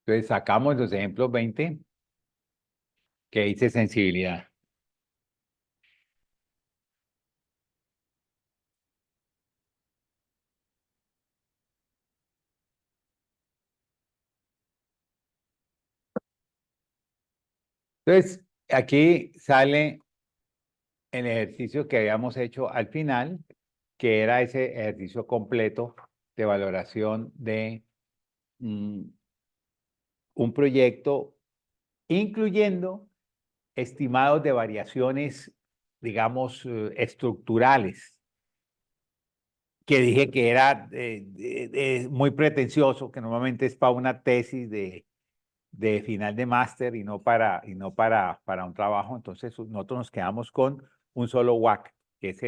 Entonces sacamos los ejemplos 20 que dice sensibilidad. Entonces, aquí sale el ejercicio que habíamos hecho al final, que era ese ejercicio completo de valoración de mm, un proyecto, incluyendo estimados de variaciones, digamos, estructurales, que dije que era muy pretencioso, que normalmente es para una tesis de final de máster y no para un trabajo. Entonces nosotros nos quedamos con un solo WAC, que es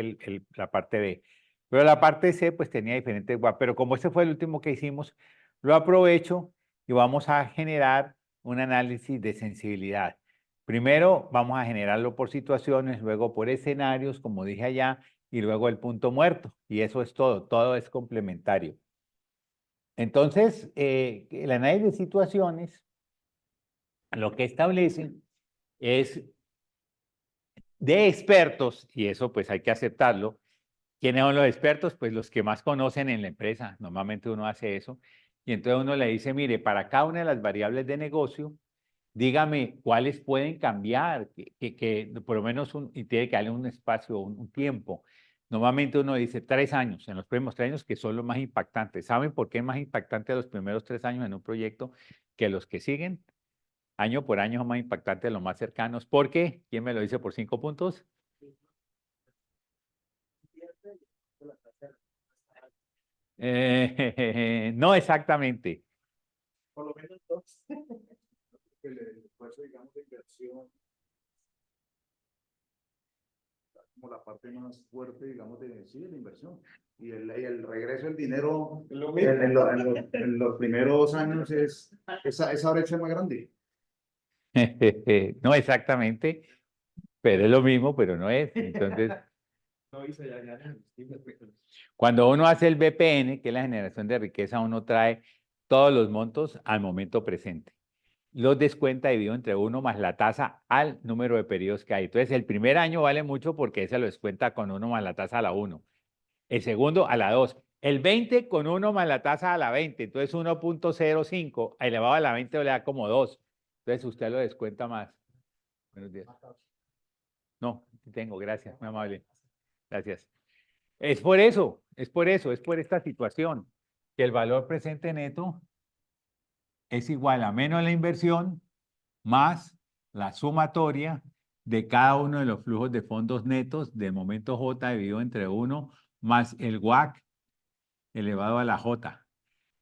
la parte B. Pero la parte C pues tenía diferentes WAC, pero como este fue el último que hicimos, lo aprovecho y vamos a generar un análisis de sensibilidad. Primero vamos a generarlo por situaciones, luego por escenarios, como dije allá, y luego el punto muerto. Y eso es todo es complementario. Entonces, el análisis de situaciones lo que establece es de expertos, y eso pues hay que aceptarlo. ¿Quiénes son los expertos? Pues los que más conocen en la empresa. Normalmente uno hace eso. Y entonces uno le dice, mire, para cada una de las variables de negocio, dígame cuáles pueden cambiar, que por lo menos y tiene que darle un espacio, un tiempo. Normalmente uno dice 3 años, en los próximos 3 años, que son los más impactantes. ¿Saben por qué es más impactante los primeros 3 años en un proyecto que los que siguen? Año por año son más impactantes los más cercanos. ¿Por qué? ¿Quién me lo dice por 5 puntos? No exactamente. Por lo menos dos. El esfuerzo, digamos, de inversión, como la parte más fuerte, digamos, de, sí, de la inversión. Y el regreso del dinero en los primeros años es esa brecha es más grande. No exactamente, pero es lo mismo, pero no es. Entonces, No, cuando uno hace el BPN, que es la generación de riqueza, uno trae todos los montos al momento presente. Los descuenta dividido entre uno más la tasa al número de periodos que hay. Entonces, el primer año vale mucho porque ese lo descuenta con uno más la tasa a la 1. El segundo a la 2. El 20 con 1 más la tasa a la 20. Entonces 1.05 elevado a la 20 le da como 2. Entonces usted lo descuenta más. Buenos días. No, tengo, gracias, muy amable. Gracias. Es por esta situación que el valor presente neto es igual a menos la inversión más la sumatoria de cada uno de los flujos de fondos netos del momento J dividido entre 1 más el WAC elevado a la J.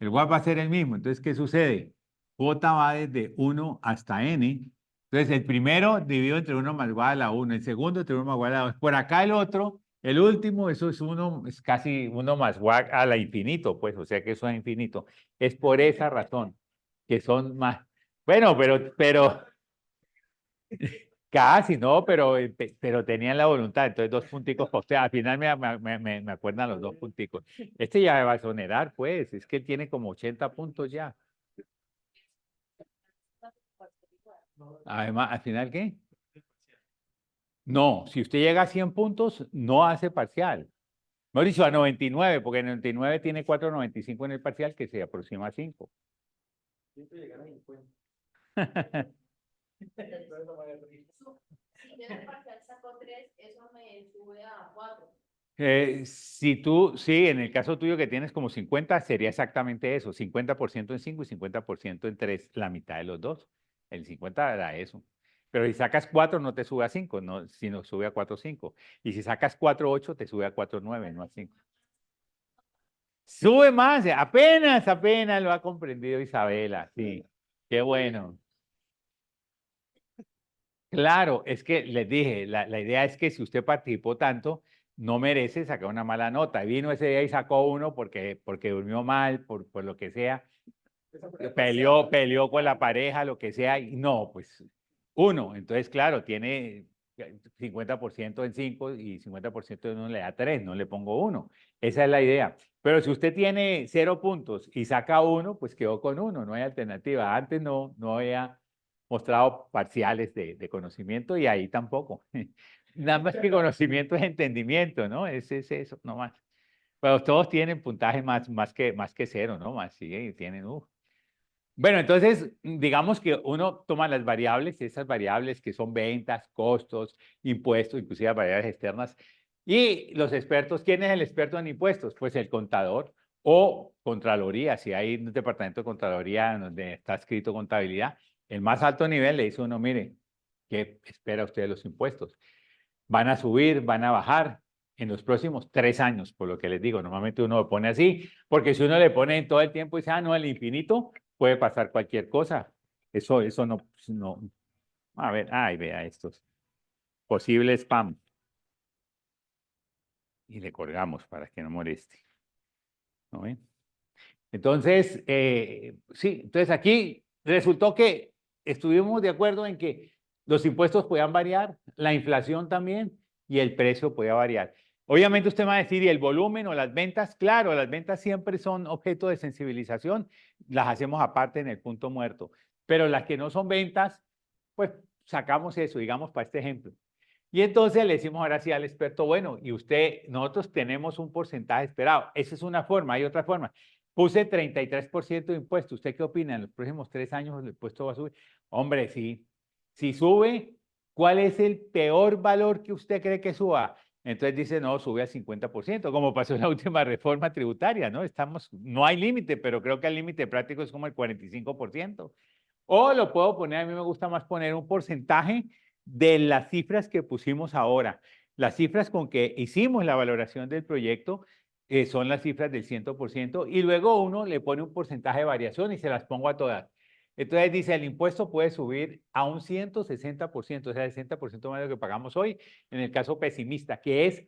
El WAP va a ser el mismo. Entonces, ¿qué sucede? J va desde 1 hasta N. Entonces, el primero dividido entre 1 más igual a la 1. El segundo entre 1 más igual a la 2. Por acá el otro, el último, eso es 1, es casi 1 más WAC a la infinito, pues, o sea que eso es infinito. Es por esa razón que son más. Bueno, pero casi, no, pero tenían la voluntad, entonces 2 punticos para usted. Al final me acuerdan los 2 punticos. Este ya va a exonerar, pues, es que él tiene como 80 puntos ya. Además, ¿al final qué? No, si usted llega a 100 puntos, no hace parcial. Mejor dicho, a 99, porque 99 tiene 4,95 en el parcial, que se aproxima a 5. Siempre llegar a 50. Si yo en el parcial saco 3, eso me sube a 4. Sí, en el caso tuyo que tienes como 50, sería exactamente eso, 50% en 5 y 50% en 3, la mitad de los dos. El 50 da eso. Pero si sacas 4 no te sube a 5, no, sino sube a 4,5. Y si sacas 4,8 te sube a 4,9, no a 5. Sube más, apenas lo ha comprendido Isabela, sí. Qué bueno. Claro, es que les dije, la idea es que si usted participó tanto, no merece sacar una mala nota. Vino ese día y sacó 1 porque durmió mal, por lo que sea, peleó con la pareja, lo que sea, y no, pues 1. Entonces, claro, tiene 50% en 5 y 50% de 1 le da 3, no le pongo 1. Esa es la idea. Pero si usted tiene 0 puntos y saca 1, pues quedó con 1, no hay alternativa. Antes no había mostrado parciales de conocimiento y ahí tampoco. Nada más que conocimiento es entendimiento, ¿no? Es eso, no más. Pero todos tienen puntaje más que 0, ¿no? Más, sí, tienen, Bueno, entonces, digamos que uno toma las variables, esas variables que son ventas, costos, impuestos, inclusive variables externas, y los expertos, ¿quién es el experto en impuestos? Pues el contador o Contraloría, si hay un departamento de Contraloría donde está escrito contabilidad, el más alto nivel le dice a uno, mire, ¿qué espera usted de los impuestos? ¿Van a subir, van a bajar? En los próximos 3 años, por lo que les digo, normalmente uno lo pone así, porque si uno le pone en todo el tiempo y dice, no, el infinito, puede pasar cualquier cosa. Eso no. A ver, vea estos. Posible spam. Y le colgamos para que no moleste. ¿No ven? Entonces, sí, entonces aquí resultó que estuvimos de acuerdo en que los impuestos podían variar, la inflación también, y el precio podía variar. Obviamente usted me va a decir, ¿y el volumen o las ventas? Claro, las ventas siempre son objeto de sensibilización, las hacemos aparte en el punto muerto, pero las que no son ventas, pues sacamos eso, digamos, para este ejemplo. Y entonces le decimos ahora sí al experto, bueno, y nosotros tenemos un porcentaje esperado. Esa es una forma, hay otra forma. Puse 33% de impuesto. ¿Usted qué opina? En los próximos 3 años el impuesto va a subir. Hombre, sí. Si sube, ¿cuál es el peor valor que usted cree que suba? Entonces dice, no, sube al 50%, como pasó en la última reforma tributaria, ¿no? No hay límite, pero creo que el límite práctico es como el 45%. O lo puedo poner, a mí me gusta más poner un porcentaje de las cifras que pusimos ahora. Las cifras con que hicimos la valoración del proyecto son las cifras del 100% y luego uno le pone un porcentaje de variación y se las pongo a todas. Entonces dice, el impuesto puede subir a un 160%, o sea, el 60% más de lo que pagamos hoy, en el caso pesimista, que es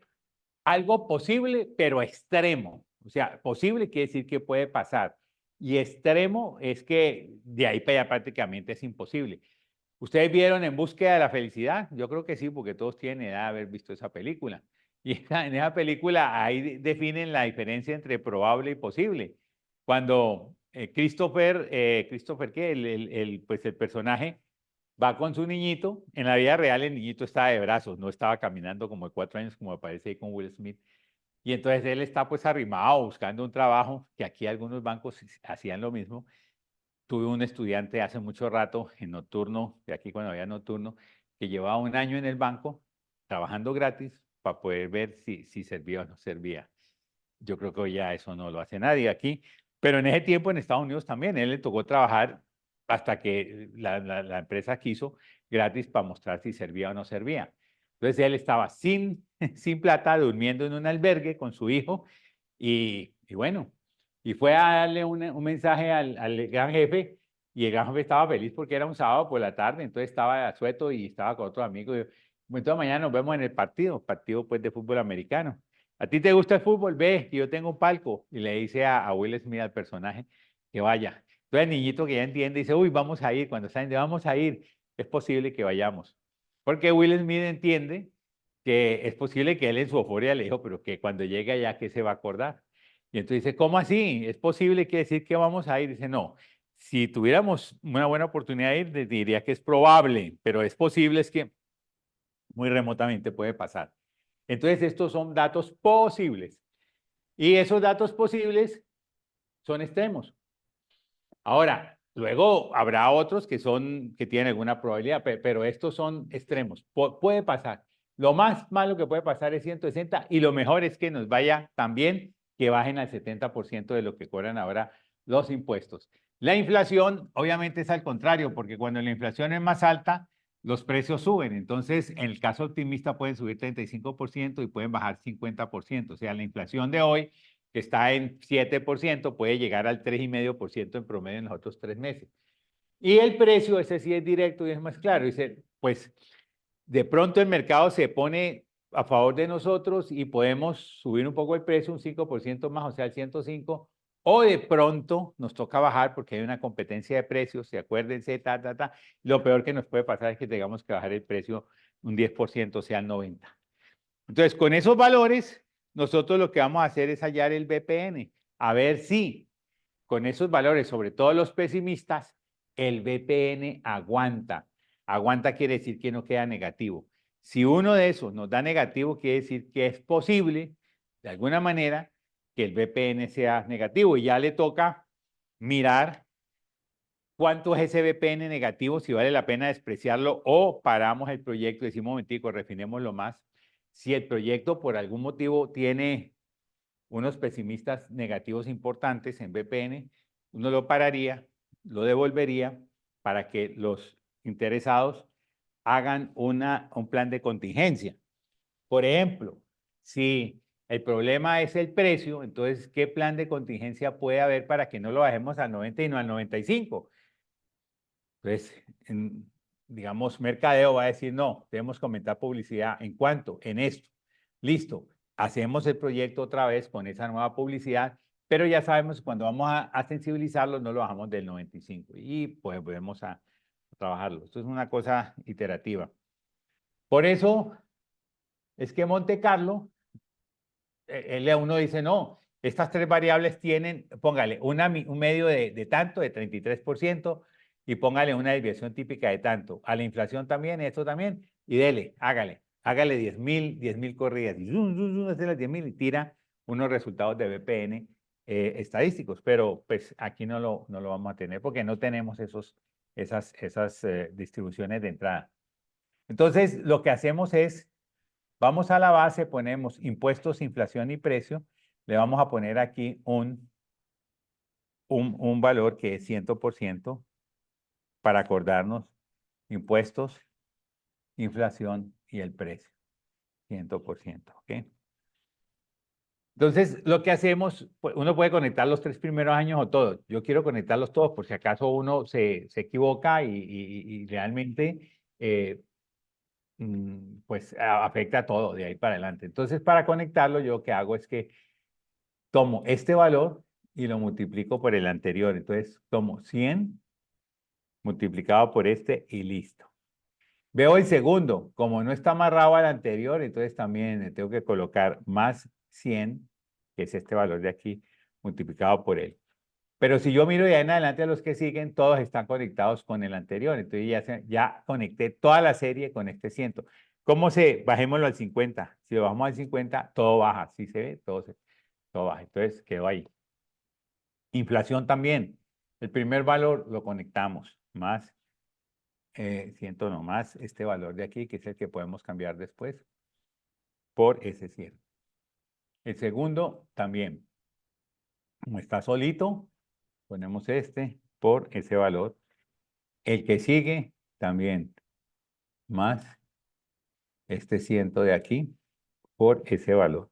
algo posible, pero extremo. O sea, posible quiere decir que puede pasar. Y extremo es que de ahí para allá prácticamente es imposible. ¿Ustedes vieron En Búsqueda de la Felicidad? Yo creo que sí, porque todos tienen edad de haber visto esa película. Y en esa película ahí definen la diferencia entre probable y posible. Cuando Christopher, ¿qué? Pues el personaje va con su niñito. En la vida real el niñito estaba de brazos, no estaba caminando como de 4 años, como aparece ahí con Will Smith. Y entonces él está pues arrimado buscando un trabajo, que aquí algunos bancos hacían lo mismo. Tuve un estudiante hace mucho rato en nocturno, de aquí cuando había nocturno, que llevaba 1 año en el banco trabajando gratis para poder ver si servía o no servía. Yo creo que hoy ya eso no lo hace nadie aquí, pero en ese tiempo en Estados Unidos también, él le tocó trabajar hasta que la empresa quiso gratis para mostrar si servía o no servía. Entonces él estaba sin plata, durmiendo en un albergue con su hijo y bueno, y fue a darle un mensaje al gran jefe y el gran jefe estaba feliz porque era un sábado por la tarde, entonces estaba sueto y estaba con otro amigo. Y, entonces mañana nos vemos en el partido pues de fútbol americano. ¿A ti te gusta el fútbol? Ve, yo tengo un palco. Y le dice a Will Smith, al personaje, que vaya. Entonces el niñito que ya entiende dice, uy, vamos a ir. Cuando salen de vamos a ir, es posible que vayamos. Porque Will Smith entiende que es posible que él en su euforia le dijo, pero que cuando llegue allá, ¿qué se va a acordar? Y entonces dice, ¿cómo así? ¿Es posible que decir que vamos a ir? Dice, no, si tuviéramos una buena oportunidad de ir, diría que es probable, pero es posible, es que muy remotamente puede pasar. Entonces, estos son datos posibles. Y esos datos posibles son extremos. Ahora, luego habrá otros que tienen alguna probabilidad, pero estos son extremos. Puede pasar. Lo más malo que puede pasar es 160 y lo mejor es que nos vaya también que bajen al 70% de lo que cobran ahora los impuestos. La inflación obviamente es al contrario, porque cuando la inflación es más alta, los precios suben. Entonces, en el caso optimista pueden subir 35% y pueden bajar 50%. O sea, la inflación de hoy que está en 7%, puede llegar al 3,5% en promedio en los otros 3 meses. Y el precio, ese sí es directo y es más claro. Dice, pues de pronto el mercado se pone a favor de nosotros y podemos subir un poco el precio, un 5% más, o sea, el 105, o de pronto nos toca bajar porque hay una competencia de precios, y acuérdense, Lo peor que nos puede pasar es que tengamos que bajar el precio un 10%, o sea, el 90%. Entonces, con esos valores, nosotros lo que vamos a hacer es hallar el BPN, a ver si con esos valores, sobre todo los pesimistas, el BPN aguanta. Aguanta quiere decir que no queda negativo. Si uno de esos nos da negativo, quiere decir que es posible, de alguna manera, que el BPN sea negativo. Y ya le toca mirar cuánto es ese BPN negativo, si vale la pena despreciarlo o paramos el proyecto y decimos, momentico, refinémoslo más. Si el proyecto por algún motivo tiene unos pesimistas negativos importantes en BPN, uno lo pararía, lo devolvería para que los interesados hagan un plan de contingencia. Por ejemplo, si el problema es el precio, entonces, ¿qué plan de contingencia puede haber para que no lo bajemos al 90 y no al 95? Entonces, digamos, mercadeo va a decir, no, debemos que aumentar publicidad. ¿En cuánto? En esto. Listo. Hacemos el proyecto otra vez con esa nueva publicidad, pero ya sabemos que cuando vamos a sensibilizarlo no lo bajamos del 95 y pues volvemos a trabajarlo. Esto es una cosa iterativa. Por eso es que Monte Carlo, uno dice, no, estas tres variables tienen, póngale, un medio de tanto, de 33%, y póngale una desviación típica de tanto. A la inflación también, esto también, y dele, hágale 10,000 corridas, y hace las 10,000 y tira unos resultados de BPN estadísticos, pero pues aquí no lo vamos a tener porque no tenemos esas distribuciones de entrada. Entonces, lo que hacemos es, vamos a la base, ponemos impuestos, inflación y precio, le vamos a poner aquí un valor que es 100% para acordarnos impuestos, inflación y el precio, 100%, ¿ok? Entonces, lo que hacemos, pues, uno puede conectar los 3 primeros años o todos. Yo quiero conectarlos todos por si acaso uno se equivoca y realmente pues afecta a todo de ahí para adelante. Entonces, para conectarlo, yo lo que hago es que tomo este valor y lo multiplico por el anterior. Entonces, tomo 100 multiplicado por este y listo. Veo el segundo, como no está amarrado al anterior, entonces también le tengo que colocar más 100, que es este valor de aquí, multiplicado por él. Pero si yo miro de ahí en adelante a los que siguen, todos están conectados con el anterior. Entonces ya conecté toda la serie con este 100. ¿Cómo se? Bajémoslo al 50. Si lo bajamos al 50, todo baja. ¿Sí se ve? Todo baja. Entonces quedó ahí. Inflación también. El primer valor lo conectamos. Más 100 no más este valor de aquí, que es el que podemos cambiar después, por ese 100. El segundo también. Como está solito, ponemos este por ese valor. El que sigue también más este 100 de aquí por ese valor.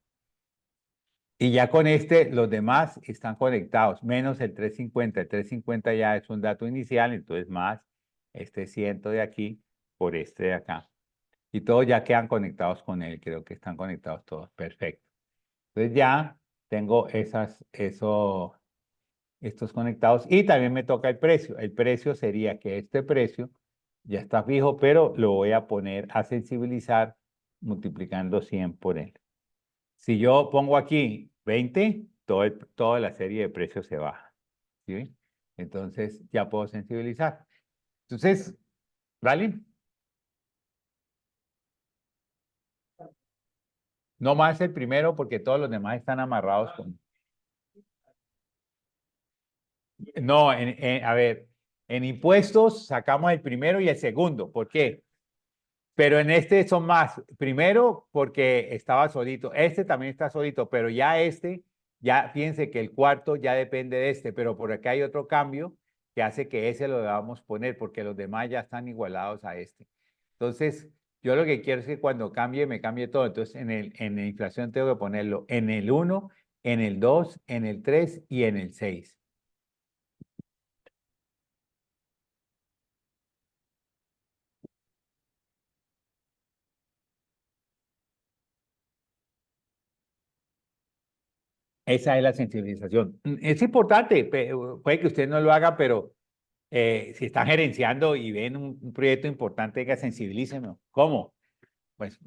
Y ya con este, los demás están conectados, menos el 350. El 350 ya es un dato inicial, entonces más este 100 de aquí por este de acá. Y todos ya quedan conectados con él, creo que están conectados todos, perfecto. Entonces ya tengo estos conectados y también me toca el precio. El precio sería que este precio ya está fijo, pero lo voy a poner a sensibilizar multiplicando 100 por él. Si yo pongo aquí 20, toda la serie de precios se baja. ¿Sí? Entonces ya puedo sensibilizar. Entonces, ¿vale? No más el primero porque todos los demás están amarrados con... No, a ver, en impuestos sacamos el primero y el segundo. ¿Por qué? Pero en este son más. Primero, porque estaba solito. Este también está solito, pero ya fíjense que el cuarto ya depende de este, pero por acá hay otro cambio que hace que ese lo debamos poner, porque los demás ya están igualados a este. Entonces, yo lo que quiero es que cuando cambie, me cambie todo. Entonces, en la inflación tengo que ponerlo en el 1, en el 2, en el 3 y en el 6. Esa es la sensibilización. Es importante, puede que usted no lo haga, pero si están gerenciando y ven un proyecto importante, que sensibilícenlo. ¿Cómo? Pues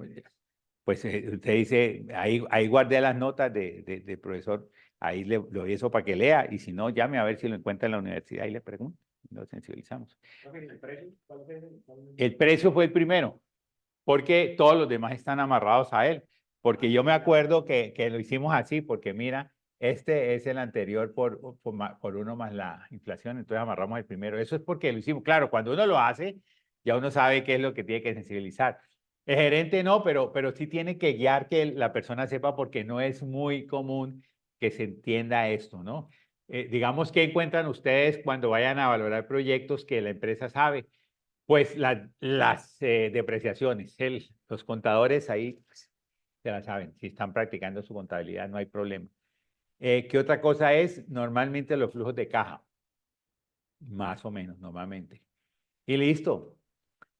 pues usted dice, ahí guardé las notas del profesor, ahí le doy eso para que lea, y si no, llame a ver si lo encuentra en la universidad y le pregunto, lo sensibilizamos. El precio fue el primero, porque todos los demás están amarrados a él. Porque yo me acuerdo que lo hicimos así, porque mira, este es el anterior por uno más la inflación, entonces amarramos el primero. Eso es porque lo hicimos. Claro, cuando uno lo hace, ya uno sabe qué es lo que tiene que sensibilizar. El gerente no, pero sí tiene que guiar que la persona sepa, porque no es muy común que se entienda esto, ¿no? Digamos que encuentran ustedes cuando vayan a valorar proyectos que la empresa sabe. Pues las depreciaciones, los contadores ahí pues, se la saben, si están practicando su contabilidad no hay problema. ¿Qué otra cosa es? Normalmente los flujos de caja, más o menos, normalmente. Y listo.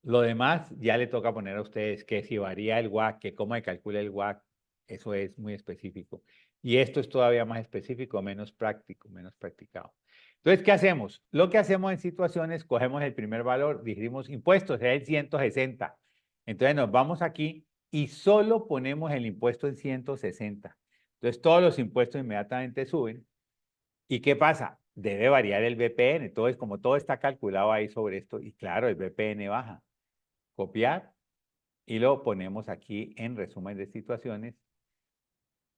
Lo demás ya le toca poner a ustedes que si varía el WACC, que cómo se calcula el WACC, eso es muy específico. Y esto es todavía más específico, menos práctico, menos practicado. Entonces, ¿qué hacemos? Lo que hacemos en situaciones, cogemos el primer valor, dijimos impuestos, es el 160. Entonces nos vamos aquí y solo ponemos el impuesto en 160. Entonces todos los impuestos inmediatamente suben. ¿Y qué pasa? Debe variar el BPN. Entonces, como todo está calculado ahí sobre esto, y claro, el BPN baja. Copiar y lo ponemos aquí en resumen de situaciones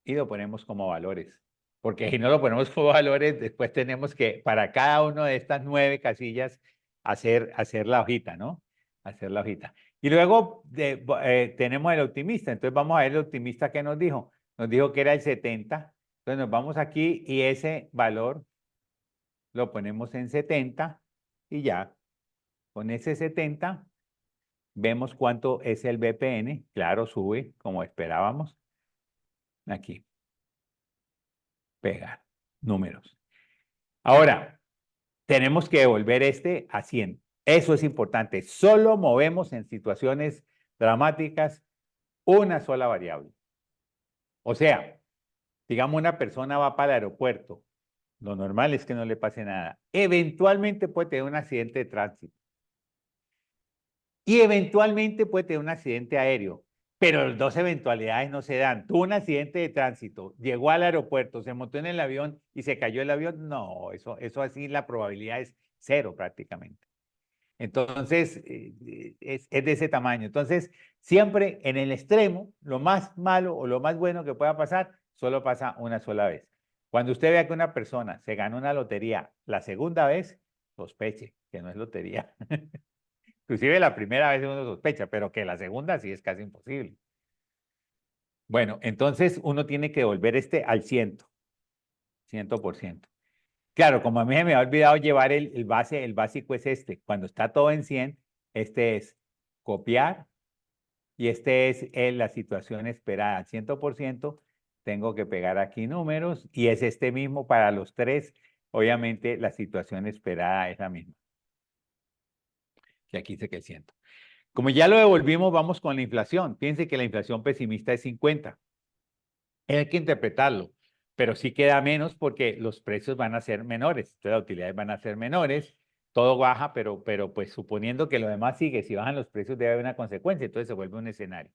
y lo ponemos como valores. Porque si no lo ponemos como valores, después tenemos que, para cada una de estas 9 casillas, hacer la hojita, ¿no? Hacer la hojita. Y luego tenemos el optimista. Entonces vamos a ver el optimista que nos dijo. Nos dijo que era el 70. Entonces nos vamos aquí y ese valor lo ponemos en 70 y ya. Con ese 70 vemos cuánto es el BPN. Claro, sube como esperábamos. Aquí. Pegar. Números. Ahora, tenemos que devolver este a 100. Eso es importante. Solo movemos en situaciones dramáticas una sola variable. O sea, digamos una persona va para el aeropuerto. Lo normal es que no le pase nada. Eventualmente puede tener un accidente de tránsito. Y eventualmente puede tener un accidente aéreo, pero las dos eventualidades no se dan. Tuvo un accidente de tránsito, llegó al aeropuerto, se montó en el avión y se cayó el avión. No, eso así la probabilidad es cero prácticamente. Entonces, es de ese tamaño. Entonces, siempre en el extremo, lo más malo o lo más bueno que pueda pasar, solo pasa una sola vez. Cuando usted vea que una persona se ganó una lotería la segunda vez, sospeche que no es lotería. Inclusive la primera vez uno sospecha, pero que la segunda sí es casi imposible. Bueno, entonces uno tiene que volver este al 100%. Claro, como a mí se me ha olvidado llevar el básico es este. Cuando está todo en 100, este es copiar y este es la situación esperada al 100%. Tengo que pegar aquí números y es este mismo para los tres. Obviamente la situación esperada es la misma. Y aquí dice que el 100. Como ya lo devolvimos, vamos con la inflación. Piense que la inflación pesimista es 50. Hay que interpretarlo, pero sí queda menos porque los precios van a ser menores. Entonces las utilidades van a ser menores, todo baja, pero pues suponiendo que lo demás sigue, si bajan los precios debe haber una consecuencia, entonces se vuelve un escenario.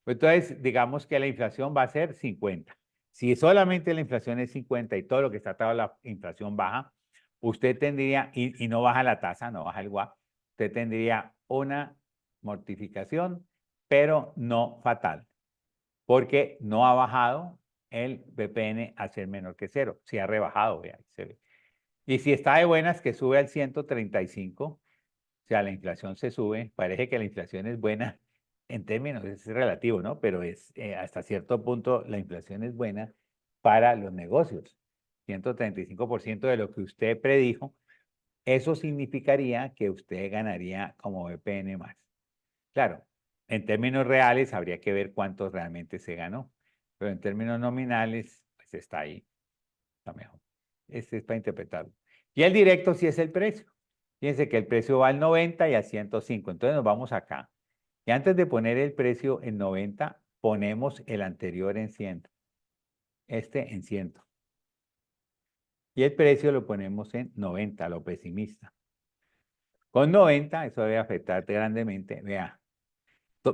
Entonces, digamos que la inflación va a ser 50. Si solamente la inflación es 50 y todo lo que está atado a la inflación baja, usted tendría, y no baja la tasa, no baja el WACC, usted tendría una mortificación, pero no fatal, porque no ha bajado el BPN a ser menor que cero. Si ha rebajado, vea, se ve. Y si está de buenas, que sube al 135, o sea, la inflación se sube, parece que la inflación es buena en términos, es relativo, ¿no? Pero es hasta cierto punto la inflación es buena para los negocios. 135% de lo que usted predijo, eso significaría que usted ganaría como BPN más. Claro, en términos reales habría que ver cuánto realmente se ganó, pero en términos nominales, pues está ahí, está mejor. Este es para interpretarlo. Y el directo sí es el precio. Fíjense que el precio va al 90 y a 105. Entonces nos vamos acá. Y antes de poner el precio en 90, ponemos el anterior en 100. Este en 100. Y el precio lo ponemos en 90, lo pesimista. Con 90, eso debe afectarte grandemente. Vea,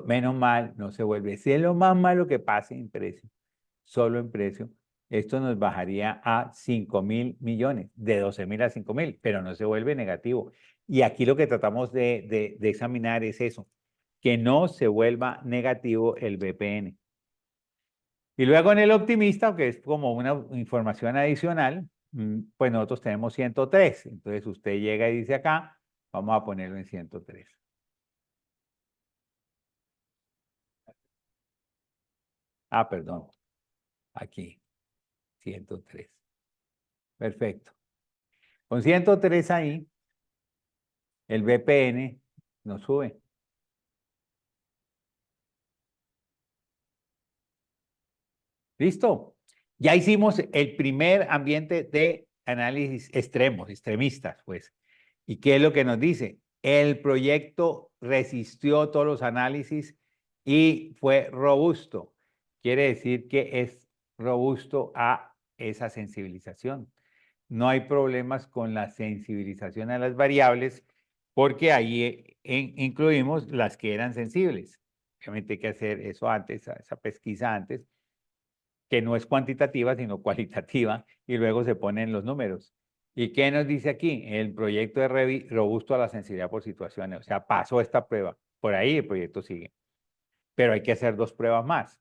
Menos mal, no se vuelve. Si es lo más malo que pase en precio, solo en precio, esto nos bajaría a 5.000 millones, de 12.000 a 5.000, pero no se vuelve negativo. Y aquí lo que tratamos de examinar es eso, que no se vuelva negativo el BPN. Y luego en el optimista, que es como una información adicional, pues nosotros tenemos 103. Entonces usted llega y dice acá, vamos a ponerlo en 103. Ah, perdón, aquí, 103. Perfecto. Con 103 ahí, el BPN nos sube. ¿Listo? Ya hicimos el primer ambiente de análisis extremistas, pues. ¿Y qué es lo que nos dice? El proyecto resistió todos los análisis y fue robusto. Quiere decir que es robusto a esa sensibilización. No hay problemas con la sensibilización a las variables porque ahí incluimos las que eran sensibles. Obviamente hay que hacer eso antes, esa pesquisa antes, que no es cuantitativa, sino cualitativa, y luego se ponen los números. ¿Y qué nos dice aquí? El proyecto es robusto a la sensibilidad por situaciones, o sea, pasó esta prueba. Por ahí el proyecto sigue. Pero hay que hacer 2 pruebas más,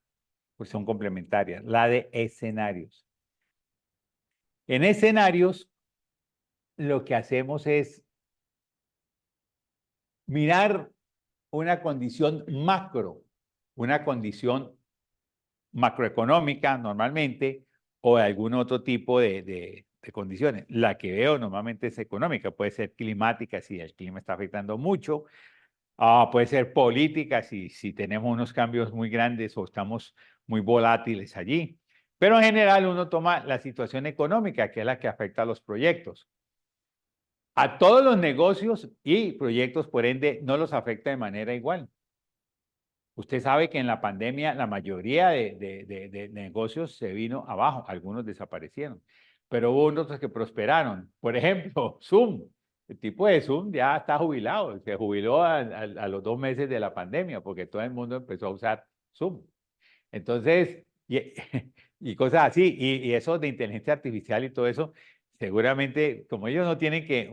pues son complementarias. La de escenarios. En escenarios, lo que hacemos es mirar una condición macro, una condición macroeconómica normalmente, o de algún otro tipo de condiciones. La que veo normalmente es económica, puede ser climática si el clima está afectando mucho, puede ser política si tenemos unos cambios muy grandes o estamos muy volátiles allí. Pero en general uno toma la situación económica, que es la que afecta a los proyectos. A todos los negocios y proyectos, por ende, no los afecta de manera igual. Usted sabe que en la pandemia la mayoría de negocios se vino abajo, algunos desaparecieron, pero hubo otros que prosperaron. Por ejemplo, Zoom. El tipo de Zoom ya está jubilado, se jubiló a los 2 meses de la pandemia porque todo el mundo empezó a usar Zoom. Entonces, y cosas así, y eso de inteligencia artificial y todo eso, seguramente, como ellos no tienen que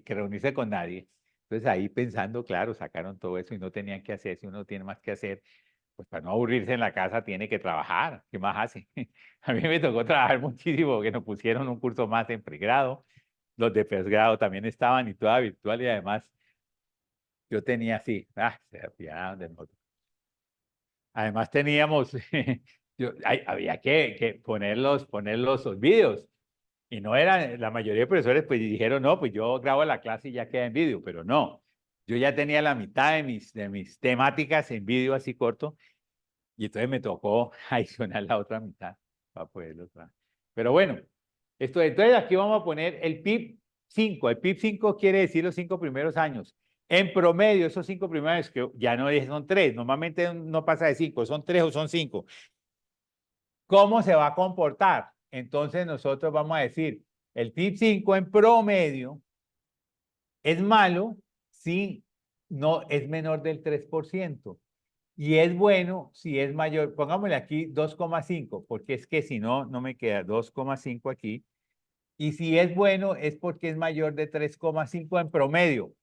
reunirse con nadie, entonces ahí pensando, claro, sacaron todo eso y no tenían que hacer, si uno tiene más que hacer, pues para no aburrirse en la casa tiene que trabajar, ¿qué más hace? A mí me tocó trabajar muchísimo porque nos pusieron un curso más en pregrado, los de posgrado también estaban y toda virtual y además yo tenía así, se apiadaron de nosotros. Además teníamos, había que poner los vídeos. Y no eran, la mayoría de profesores pues dijeron, no, pues yo grabo la clase y ya queda en vídeo, pero no. Yo ya tenía la mitad de mis temáticas en vídeo así corto y entonces me tocó adicionar la otra mitad para poderlo trabajar. Pero bueno, entonces aquí vamos a poner el PIB 5. El PIB 5 quiere decir los 5 primeros años. En promedio, esos 5 primeros años, que ya no son 3, normalmente no pasa de 5, son 3 o son 5. ¿Cómo se va a comportar? Entonces nosotros vamos a decir, el PIB 5 en promedio es malo si no es menor del 3%. Y es bueno si es mayor, pongámosle aquí 2,5, porque es que si no, no me queda 2,5 aquí. Y si es bueno es porque es mayor de 3,5 en promedio,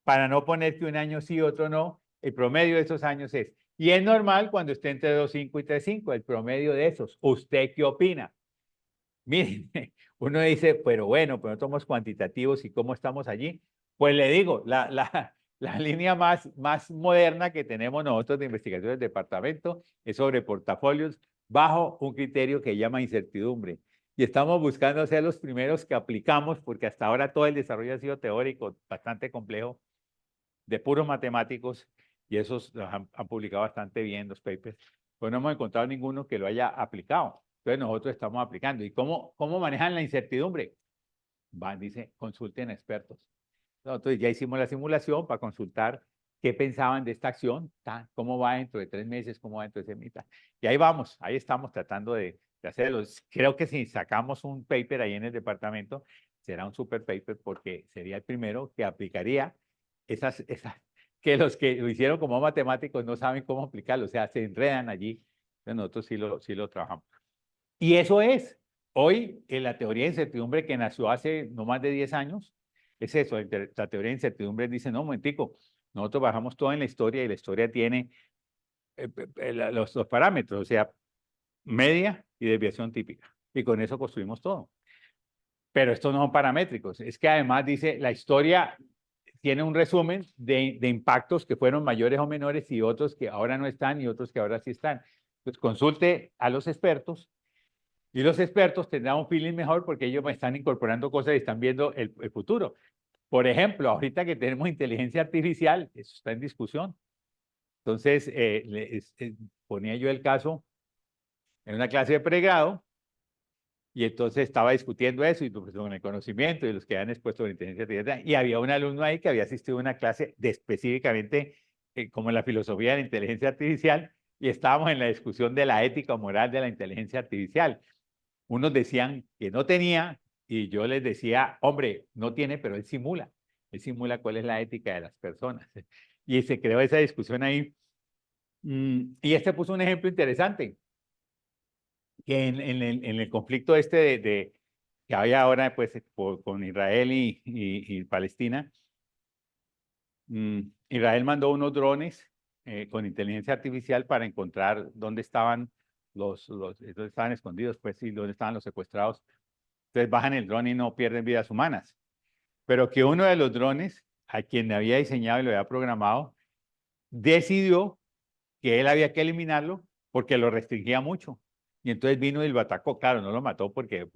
para no poner que un año sí, otro no. El promedio de esos años es. Y es normal cuando esté entre 2,5 y 3,5, el promedio de esos. ¿Usted qué opina? Miren, uno dice, pero bueno, pero no somos cuantitativos y cómo estamos allí. Pues le digo, la línea más moderna que tenemos nosotros de investigación del departamento es sobre portafolios bajo un criterio que llama incertidumbre. Y estamos buscando ser los primeros que aplicamos, porque hasta ahora todo el desarrollo ha sido teórico, bastante complejo, de puros matemáticos, y esos los han publicado bastante bien los papers, pues no hemos encontrado ninguno que lo haya aplicado. Entonces nosotros estamos aplicando. ¿Y cómo manejan la incertidumbre? Dice, consulten a expertos. Entonces ya hicimos la simulación para consultar qué pensaban de esta acción, cómo va dentro de 3 meses, cómo va dentro de 6 meses. Y ahí vamos, ahí estamos tratando de hacerlo. Creo que si sacamos un paper ahí en el departamento, será un super paper porque sería el primero que aplicaría esas que los que lo hicieron como matemáticos no saben cómo aplicarlo, o sea, se enredan allí. Entonces nosotros sí lo trabajamos. Y eso es, hoy en la teoría de incertidumbre que nació hace no más de 10 años, es eso, la teoría de incertidumbre dice, no, un momentico, nosotros bajamos todo en la historia y la historia tiene los parámetros, o sea, media y desviación típica. Y con eso construimos todo. Pero estos no son paramétricos. Es que además dice, la historia tiene un resumen de impactos que fueron mayores o menores y otros que ahora no están y otros que ahora sí están. Entonces consulte a los expertos y los expertos tendrán un feeling mejor porque ellos me están incorporando cosas y están viendo el futuro. Por ejemplo, ahorita que tenemos inteligencia artificial, eso está en discusión. Entonces, ponía yo el caso en una clase de pregrado y entonces estaba discutiendo eso y pues, con el conocimiento y los que han expuesto la inteligencia artificial. Y había un alumno ahí que había asistido a una clase de específicamente como la filosofía de la inteligencia artificial y estábamos en la discusión de la ética o moral de la inteligencia artificial. Unos decían que no tenía y yo les decía, hombre, no tiene, pero él simula. Él simula cuál es la ética de las personas. Y se creó esa discusión ahí. Y este puso un ejemplo interesante, que en el conflicto este que hay ahora pues, con Israel y Palestina, Israel mandó unos drones con inteligencia artificial para encontrar dónde estaban dónde estaban escondidos, pues sí, dónde estaban los secuestrados. Entonces bajan el dron y no pierden vidas humanas. Pero que uno de los drones, a quien había diseñado y lo había programado, decidió que él había que eliminarlo porque lo restringía mucho. Y entonces vino y lo atacó. Claro, no lo mató porque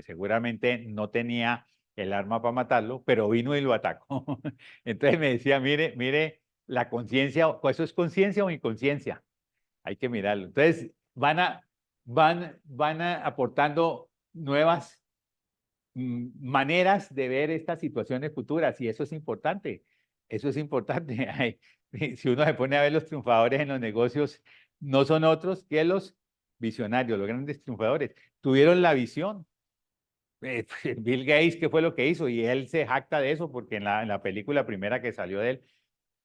seguramente no tenía el arma para matarlo, pero vino y lo atacó. Entonces me decía, mire, la conciencia, ¿eso es conciencia o inconsciencia? Hay que mirarlo. Entonces van aportando nuevas maneras de ver estas situaciones futuras y eso es importante. Eso es importante. Si uno se pone a ver los triunfadores en los negocios, no son otros que los visionarios, los grandes triunfadores. Tuvieron la visión. Bill Gates, ¿qué fue lo que hizo? Y él se jacta de eso porque en la película primera que salió de él,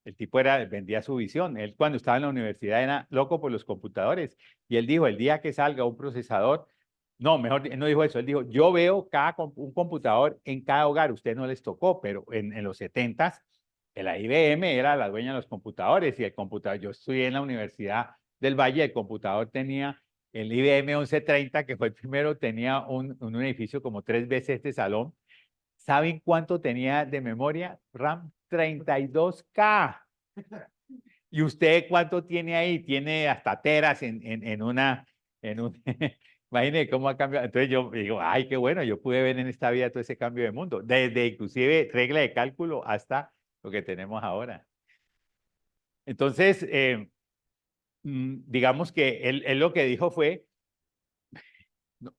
el tipo vendía su visión. Él cuando estaba en la universidad era loco por los computadores. Y él dijo, el día que salga un procesador, no, mejor, no dijo eso, él dijo, yo veo un computador en cada hogar, usted no les tocó, pero en los 70s, la IBM era la dueña de los computadores y el computador, yo estudié en la Universidad del Valle, el computador tenía el IBM 1130, que fue el primero, tenía un edificio como 3 veces este salón. ¿Saben cuánto tenía de memoria RAM? 32K. ¿Y usted cuánto tiene ahí? Tiene hasta teras en un... Imagínese cómo ha cambiado. Entonces yo digo, ay, qué bueno, yo pude ver en esta vida todo ese cambio de mundo, desde inclusive regla de cálculo hasta lo que tenemos ahora. Entonces, digamos que él lo que dijo fue,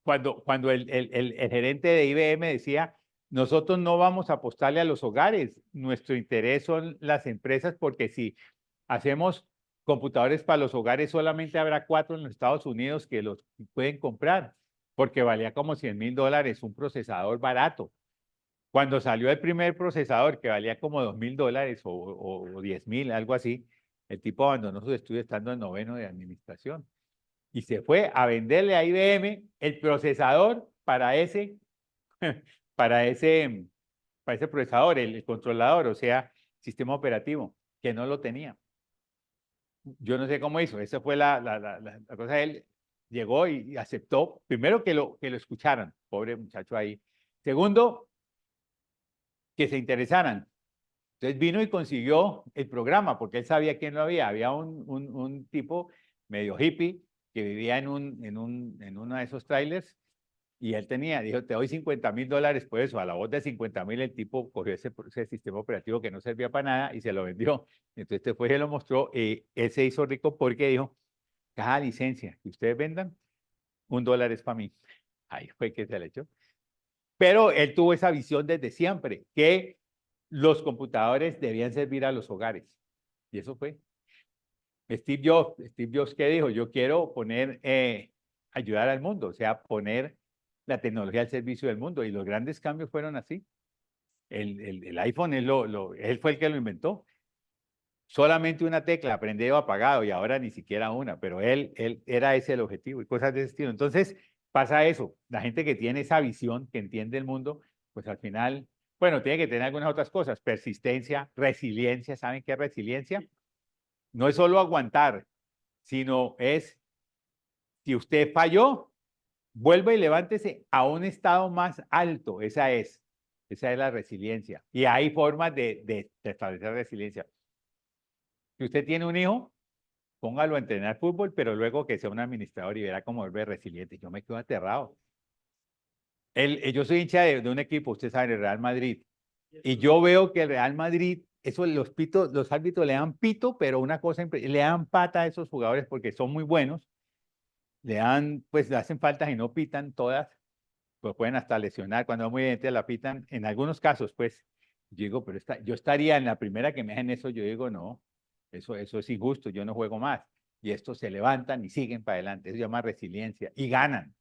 cuando el gerente de IBM decía, nosotros no vamos a apostarle a los hogares, nuestro interés son las empresas porque si hacemos computadores para los hogares, solamente habrá 4 en los Estados Unidos que los pueden comprar, porque valía como $100,000 un procesador barato. Cuando salió el primer procesador que valía como $2,000 o 10,000, algo así, el tipo abandonó sus estudios estando en noveno de administración y se fue a venderle a IBM el procesador para ese, para ese procesador, el controlador, o sea, sistema operativo, que no lo tenía. Yo no sé cómo hizo, esa fue la cosa. Él llegó y aceptó, primero que lo escucharan, pobre muchacho ahí. Segundo, que se interesaran. Entonces vino y consiguió el programa, porque él sabía quién lo había. Había un tipo medio hippie que vivía en uno de esos trailers y él dijo, te doy $50,000 por eso. A la voz de 50,000 el tipo cogió ese sistema operativo que no servía para nada y se lo vendió. Entonces este fue y se lo mostró y él se hizo rico porque dijo, cada licencia que ustedes vendan, $1 es para mí. Ahí fue que se le echó. Pero él tuvo esa visión desde siempre, que los computadores debían servir a los hogares. Y eso fue. Steve Jobs, ¿qué dijo? Yo quiero ayudar al mundo, o sea, poner la tecnología al servicio del mundo. Y los grandes cambios fueron así. El iPhone, él fue el que lo inventó. solamente una tecla, prendido, apagado, y ahora ni siquiera una, pero él era ese el objetivo y cosas de ese estilo. Entonces pasa eso, la gente que tiene esa visión, que entiende el mundo, pues al final, bueno, tiene que tener algunas otras cosas, persistencia, resiliencia. ¿Saben qué es resiliencia? No es solo aguantar, sino es, si usted falló, vuelva y levántese a un estado más alto. Esa es la resiliencia. Y hay formas de establecer resiliencia. Si usted tiene un hijo, póngalo a entrenar fútbol, pero luego que sea un administrador y verá cómo vuelve resiliente. Yo me quedo aterrado. Yo soy hincha de un equipo, usted sabe, el Real Madrid. Y yo veo que el Real Madrid, eso los árbitros le dan pito, pero una cosa, le dan pata a esos jugadores porque son muy buenos. Pues le hacen faltas y no pitan todas, pues pueden hasta lesionar. Cuando es muy evidente la pitan. En algunos casos, pues, yo digo, pero yo estaría en la primera que me hacen eso, yo digo, no, eso es injusto, yo no juego más. Y estos se levantan y siguen para adelante. Eso se llama resiliencia y ganan.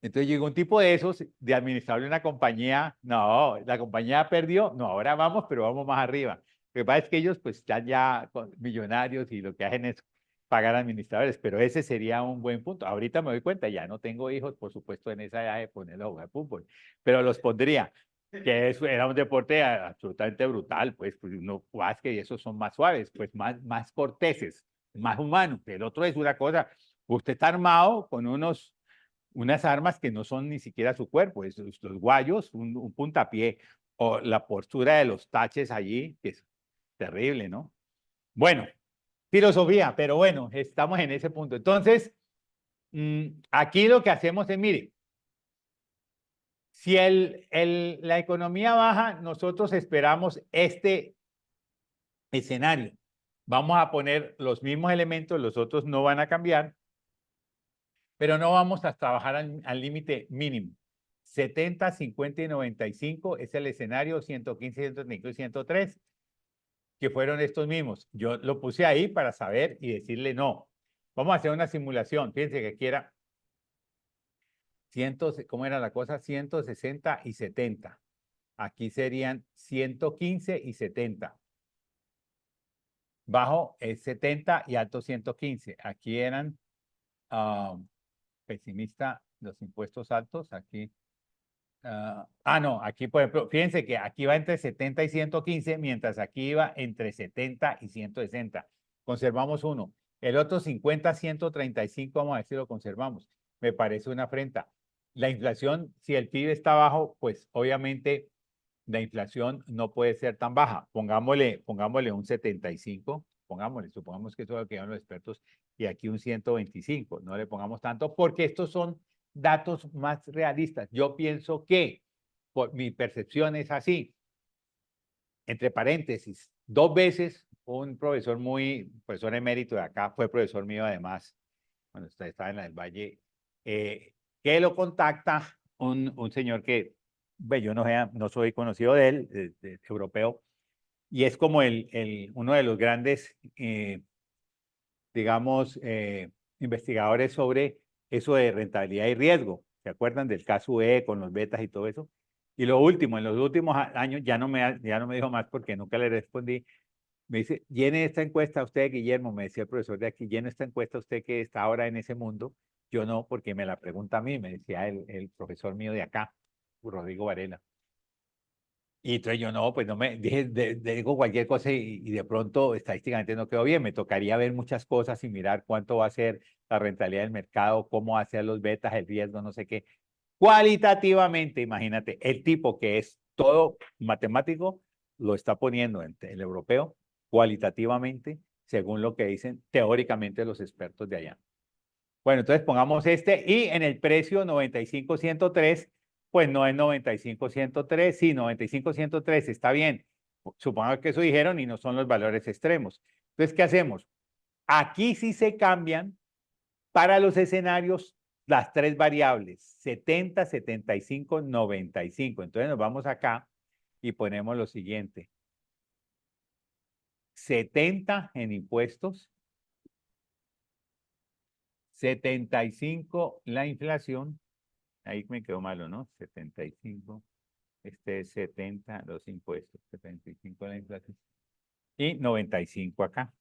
Entonces llegó un tipo de esos, de administrador de una compañía, no, la compañía perdió, no, ahora vamos, pero vamos más arriba. Lo que pasa es que ellos pues están ya millonarios y lo que hacen es pagar administradores, pero ese sería un buen punto. Ahorita me doy cuenta, ya no tengo hijos, por supuesto, en esa edad de ponerlos a jugar fútbol, pero los pondría, que eso era un deporte absolutamente brutal, pues uno básquet y esos son más suaves, pues más corteses, más humanos. El otro es una cosa, usted está armado con unas armas que no son ni siquiera su cuerpo, los guayos, un puntapié, o la postura de los taches allí, que es terrible, ¿no? Bueno, filosofía, pero bueno, estamos en ese punto. Entonces, aquí lo que hacemos es, mire, si la economía baja, nosotros esperamos este escenario. Vamos a poner los mismos elementos, los otros no van a cambiar, pero no vamos a trabajar al límite mínimo. 70, 50 y 95 es el escenario, 115, 135 y 103, que fueron estos mismos. Yo lo puse ahí para saber y decirle no. Vamos a hacer una simulación. Fíjense que aquí era ¿cómo era la cosa? 160 y 70. Aquí serían 115 y 70. Bajo es 70 y alto 115. Aquí eran pesimista los impuestos altos. Aquí no, aquí por ejemplo, fíjense que aquí va entre 70 y 115, mientras aquí iba entre 70 y 160. Conservamos uno. El otro 50, 135, vamos a ver si lo conservamos. Me parece una afrenta. La inflación, si el PIB está bajo, pues obviamente la inflación no puede ser tan baja. Pongámosle un 75, supongamos que eso es lo que llaman los expertos, y aquí un 125. No le pongamos tanto porque estos son datos más realistas. Yo pienso que, por mi percepción es así, entre paréntesis, 2 veces un profesor emérito de acá, fue profesor mío además, cuando estaba en la del Valle, que lo contacta un señor que, yo no soy conocido de él, europeo, y es como uno de los grandes, digamos, investigadores sobre eso de rentabilidad y riesgo. ¿Se acuerdan del caso E con los betas y todo eso? Y lo último, en los últimos años ya no me dijo más porque nunca le respondí. Me dice, llene esta encuesta usted, Guillermo, me decía el profesor de aquí, llene esta encuesta usted que está ahora en ese mundo. Yo no, porque me la pregunta a mí, me decía el profesor mío de acá, Rodrigo Varela. Y entonces yo no, pues no me dije, digo cualquier cosa y de pronto estadísticamente no quedó bien. Me tocaría ver muchas cosas y mirar cuánto va a ser la rentabilidad del mercado, cómo hacer los betas, el riesgo, no sé qué. Cualitativamente, imagínate, el tipo que es todo matemático lo está poniendo el europeo cualitativamente, según lo que dicen teóricamente los expertos de allá. Bueno, entonces pongamos y en el precio 95-103, pues no es 95-103, sí, 95-103 está bien. Supongo que eso dijeron y no son los valores extremos. Entonces, ¿qué hacemos? Aquí sí se cambian para los escenarios las tres variables, 70, 75, 95. Entonces nos vamos acá y ponemos lo siguiente. 70 en impuestos, 75 la inflación, ahí me quedó malo, ¿no? 75, 70 los impuestos, 75 la inflación. y 95 acá.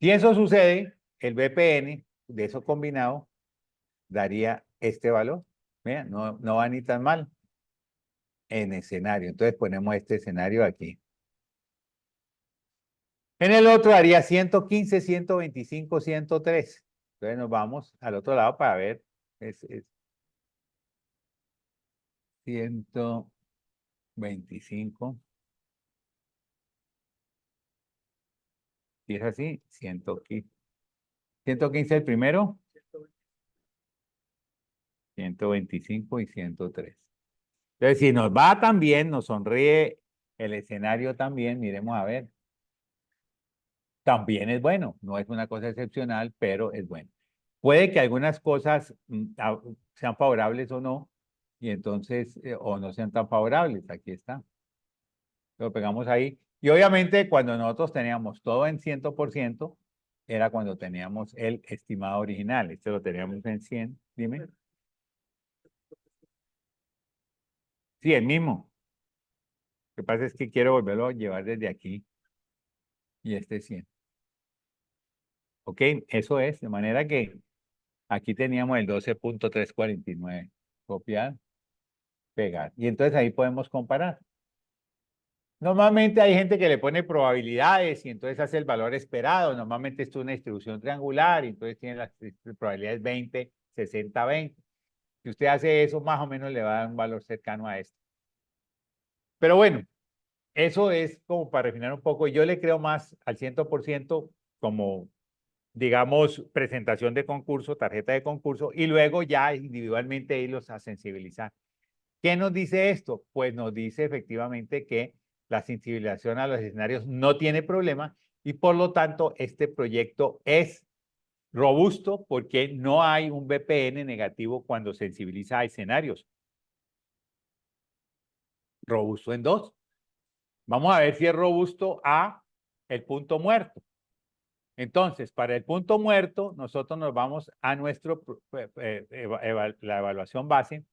Si eso sucede, el BPN de eso combinado daría este valor. Mira, no va ni tan mal en escenario. Entonces ponemos este escenario aquí. En el otro haría 115, 125, 103. Entonces nos vamos al otro lado para ver. Es 125. Si es así, 115. 115 el primero, 125 y 103. Entonces, si nos va tan bien, nos sonríe el escenario también, miremos a ver. También es bueno, no es una cosa excepcional, pero es bueno. Puede que algunas cosas sean favorables o no, y entonces, o no sean tan favorables. Aquí está. Lo pegamos ahí. Y obviamente cuando nosotros teníamos todo en 100%, era cuando teníamos el estimado original. Este lo teníamos en 100, dime. Sí, el mismo. Lo que pasa es que quiero volverlo a llevar desde aquí y este es 100. ¿Ok? Eso es, de manera que aquí teníamos el 12.349. Copiar, pegar. Y entonces ahí podemos comparar. Normalmente hay gente que le pone probabilidades y entonces hace el valor esperado. Normalmente esto es una distribución triangular y entonces tiene las probabilidades 20, 60, 20. Si usted hace eso, más o menos le va a dar un valor cercano a esto. Pero bueno, eso es como para refinar un poco. Yo le creo más al 100% como, digamos, presentación de concurso, tarjeta de concurso, y luego ya individualmente irlos a sensibilizar. ¿Qué nos dice esto? Pues nos dice efectivamente que la sensibilización a los escenarios no tiene problema y por lo tanto este proyecto es robusto porque no hay un BPN negativo cuando sensibiliza a escenarios. Robusto en 2. Vamos a ver si es robusto a el punto muerto. Entonces, para el punto muerto, nosotros nos vamos a la evaluación base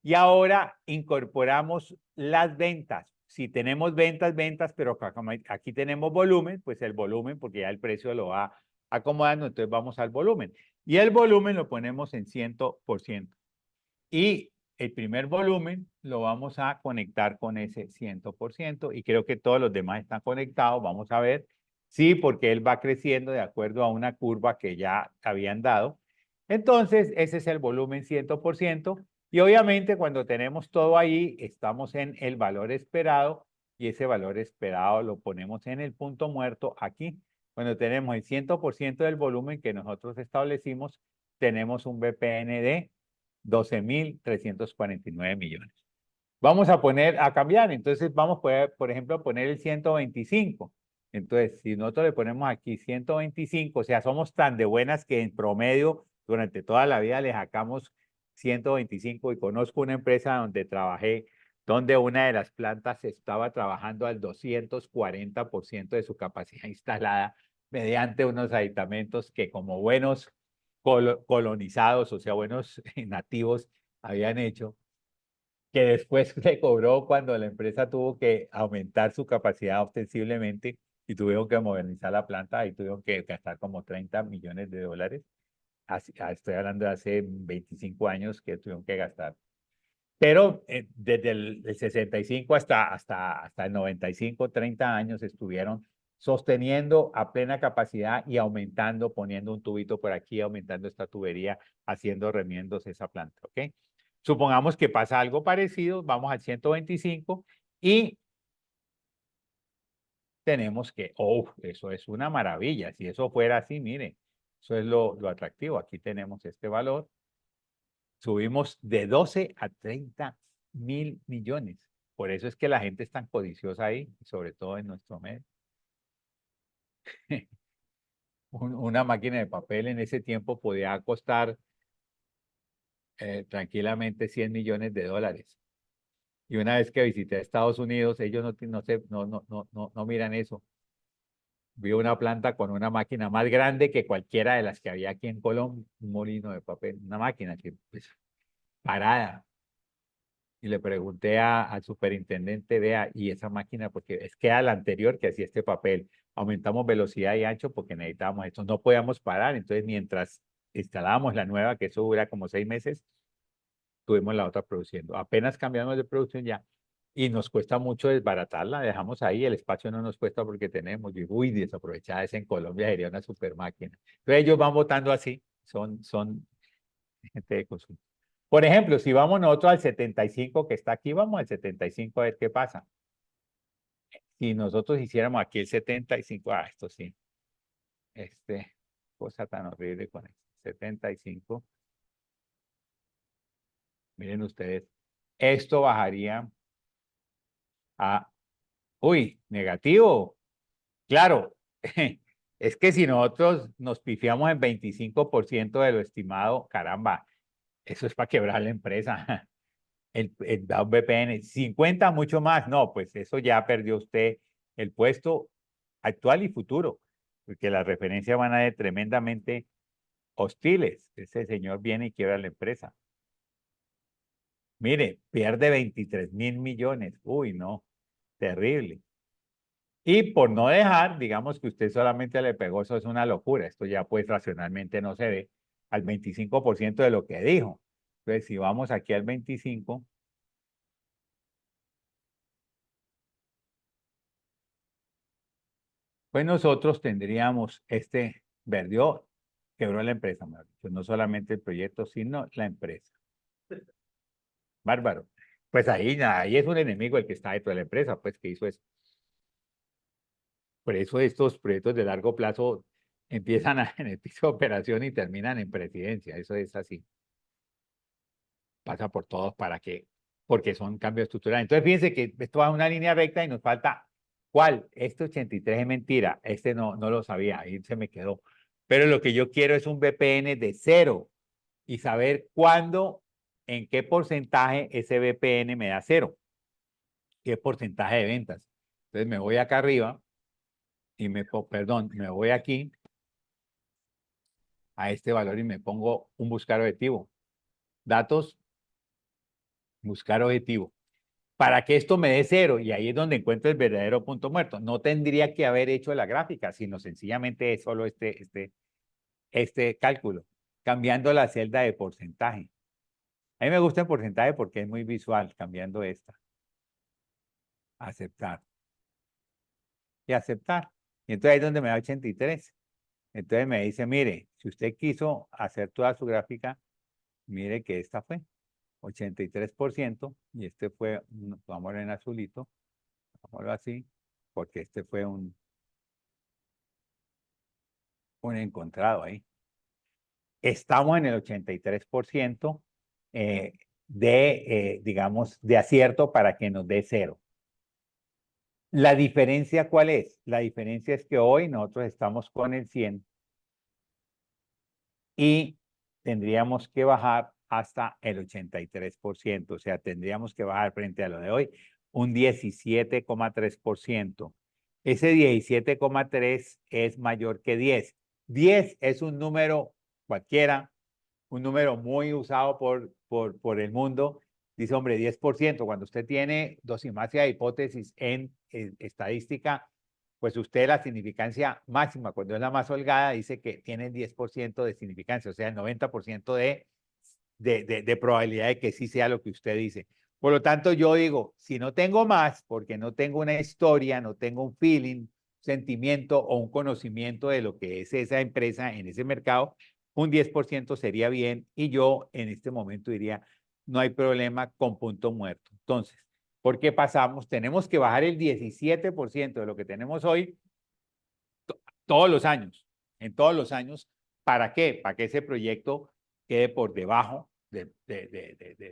y ahora incorporamos las ventas. Si tenemos ventas, pero aquí tenemos volumen, pues el volumen, porque ya el precio lo va acomodando, entonces vamos al volumen. Y el volumen lo ponemos en 100%. Y el primer volumen lo vamos a conectar con ese 100% y creo que todos los demás están conectados. Vamos a ver. Sí, porque él va creciendo de acuerdo a una curva que ya habían dado. Entonces, ese es el volumen 100%. Y obviamente cuando tenemos todo ahí, estamos en el valor esperado y ese valor esperado lo ponemos en el punto muerto aquí. Cuando tenemos el 100% del volumen que nosotros establecimos, tenemos un BPN de 12.349 millones. Vamos a cambiar, entonces vamos, por ejemplo, a poner el 125. Entonces, si nosotros le ponemos aquí 125, o sea, somos tan de buenas que en promedio durante toda la vida le sacamos 125 y conozco una empresa donde trabajé, donde una de las plantas estaba trabajando al 240% de su capacidad instalada mediante unos aditamentos que como buenos colonizados, o sea, buenos nativos habían hecho, que después le cobró cuando la empresa tuvo que aumentar su capacidad ostensiblemente y tuvieron que modernizar la planta y tuvieron que gastar como 30 millones de dólares. Estoy hablando de hace 25 años que tuvieron que gastar. Pero desde el 65 hasta el 95, 30 años estuvieron sosteniendo a plena capacidad y aumentando, poniendo un tubito por aquí, aumentando esta tubería, haciendo remiendos esa planta, ¿ok? Supongamos que pasa algo parecido, vamos al 125 y tenemos que, oh, eso es una maravilla. Si eso fuera así, mire, eso es lo atractivo. Aquí tenemos este valor. Subimos de 12 a 30.000 millones. Por eso es que la gente es tan codiciosa ahí, sobre todo en nuestro medio. Una máquina de papel en ese tiempo podía costar tranquilamente 100 millones de dólares. Y una vez que visité Estados Unidos, ellos no miran eso. Vi una planta con una máquina más grande que cualquiera de las que había aquí en Colombia, un molino de papel, una máquina que, pues, parada. y le pregunté al superintendente, vea, y esa máquina, porque es que a la anterior que hacía este papel, aumentamos velocidad y ancho porque necesitábamos esto, no podíamos parar, entonces mientras instalábamos la nueva, que eso dura como 6 meses, tuvimos la otra produciendo. Apenas cambiamos de producción ya, y nos cuesta mucho desbaratarla, dejamos ahí, el espacio no nos cuesta porque tenemos, y uy, desaprovechada esa en Colombia sería una super máquina. Entonces ellos van votando así, son gente de consumo. Por ejemplo, si vamos nosotros al 75 que está aquí, vamos al 75 a ver qué pasa. Si nosotros hiciéramos aquí el 75, esto sí, cosa tan horrible con el 75. Miren ustedes, esto bajaría a, uy, negativo. Claro, es que si nosotros nos pifiamos en 25% de lo estimado, caramba, eso es para quebrar la empresa. El VPN, 50 mucho más, no, pues eso ya perdió usted el puesto actual y futuro, porque las referencias van a ser tremendamente hostiles. Ese señor viene y quiebra la empresa. Mire, pierde 23.000 millones. Uy, no, terrible. Y por no dejar, digamos que usted solamente le pegó, eso es una locura. Esto ya pues racionalmente no se ve al 25% de lo que dijo. Entonces, si vamos aquí al 25, pues nosotros tendríamos Verdió quebró la empresa, mejor dicho, no solamente el proyecto, sino la empresa. Bárbaro. Pues ahí es un enemigo el que está dentro de la empresa, pues que hizo eso. Por eso estos proyectos de largo plazo empiezan en el piso de operación y terminan en presidencia. Eso es así. Pasa por todos porque son cambios estructurales. Entonces fíjense que esto va en una línea recta y nos falta, ¿cuál? Este 83 es mentira, no lo sabía, ahí se me quedó. Pero lo que yo quiero es un VPN de 0 y saber cuándo, en qué porcentaje ese VPN me da 0, qué porcentaje de ventas. Entonces me voy acá arriba y me voy aquí a este valor y me pongo un buscar objetivo. Datos, buscar objetivo. Para que esto me dé 0, y ahí es donde encuentro el verdadero punto muerto. No tendría que haber hecho la gráfica, sino sencillamente es solo este cálculo, cambiando la celda de porcentaje. A mí me gusta el porcentaje porque es muy visual, cambiando esta. Aceptar. Y aceptar. Y entonces ahí es donde me da 83. Entonces me dice, mire, si usted quiso hacer toda su gráfica, mire que esta fue 83% y este fue, vamos en azulito, vámonos así, porque este fue un encontrado ahí. Estamos en el 83% digamos, de acierto para que nos dé 0. ¿La diferencia cuál es? La diferencia es que hoy nosotros estamos con el 100 y tendríamos que bajar hasta el 83%, o sea, tendríamos que bajar frente a lo de hoy un 17,3%. Ese 17,3 es mayor que 10. 10 es un número cualquiera, un número muy usado por el mundo. Dice, hombre, 10%. Cuando usted tiene dosimasia de hipótesis en estadística, pues usted la significancia máxima, cuando es la más holgada, dice que tiene 10% de significancia, o sea, el 90% de probabilidad de que sí sea lo que usted dice. Por lo tanto, yo digo, si no tengo más, porque no tengo una historia, no tengo un feeling, sentimiento o un conocimiento de lo que es esa empresa en ese mercado, un 10% sería bien y yo en este momento diría, no hay problema con punto muerto. Entonces, ¿por qué pasamos? Tenemos que bajar el 17% de lo que tenemos hoy todos los años, en todos los años. ¿Para qué? Para que ese proyecto quede por debajo de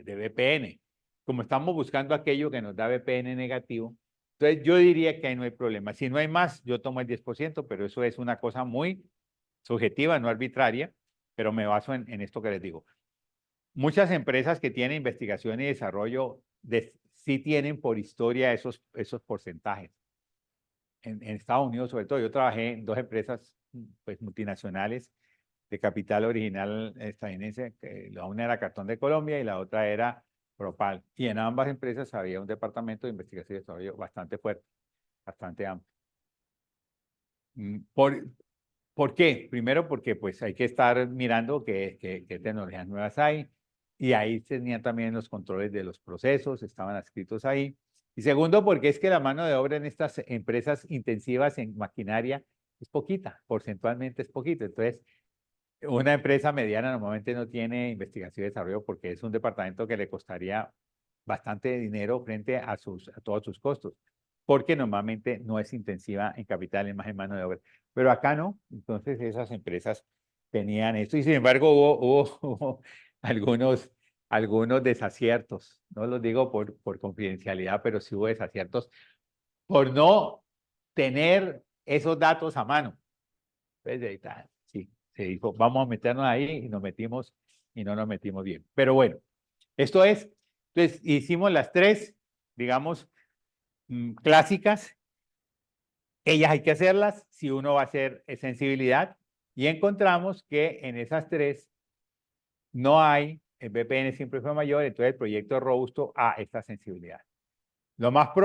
VPN. Como estamos buscando aquello que nos da VPN negativo, entonces yo diría que ahí no hay problema. Si no hay más, yo tomo el 10%, pero eso es una cosa muy subjetiva, no arbitraria, pero me baso en esto que les digo. Muchas empresas que tienen investigación y desarrollo sí tienen por historia esos porcentajes. En Estados Unidos, sobre todo, yo trabajé en 2 empresas pues, multinacionales de capital original estadounidense. La una era Cartón de Colombia y la otra era Propal. Y en ambas empresas había un departamento de investigación y desarrollo bastante fuerte, bastante amplio. ¿Por qué? Primero porque pues hay que estar mirando qué tecnologías nuevas hay, y ahí tenían también los controles de los procesos, estaban escritos ahí. Y segundo, porque es que la mano de obra en estas empresas intensivas en maquinaria es poquita, porcentualmente es poquita. Entonces, una empresa mediana normalmente no tiene investigación y desarrollo porque es un departamento que le costaría bastante dinero frente a todos sus costos, porque normalmente no es intensiva en capital, es más en mano de obra. Pero acá no, entonces esas empresas tenían esto, y sin embargo hubo algunos desaciertos. No los digo por confidencialidad, pero sí hubo desaciertos por no tener esos datos a mano. Entonces, ahí está, sí, se dijo, vamos a meternos ahí, y nos metimos y no nos metimos bien. Pero bueno, esto es, entonces hicimos las tres, digamos, clásicas. Ellas hay que hacerlas si uno va a hacer sensibilidad, y encontramos que en esas tres no hay, el BPN siempre fue mayor, entonces el proyecto es robusto a esta sensibilidad. Lo más probable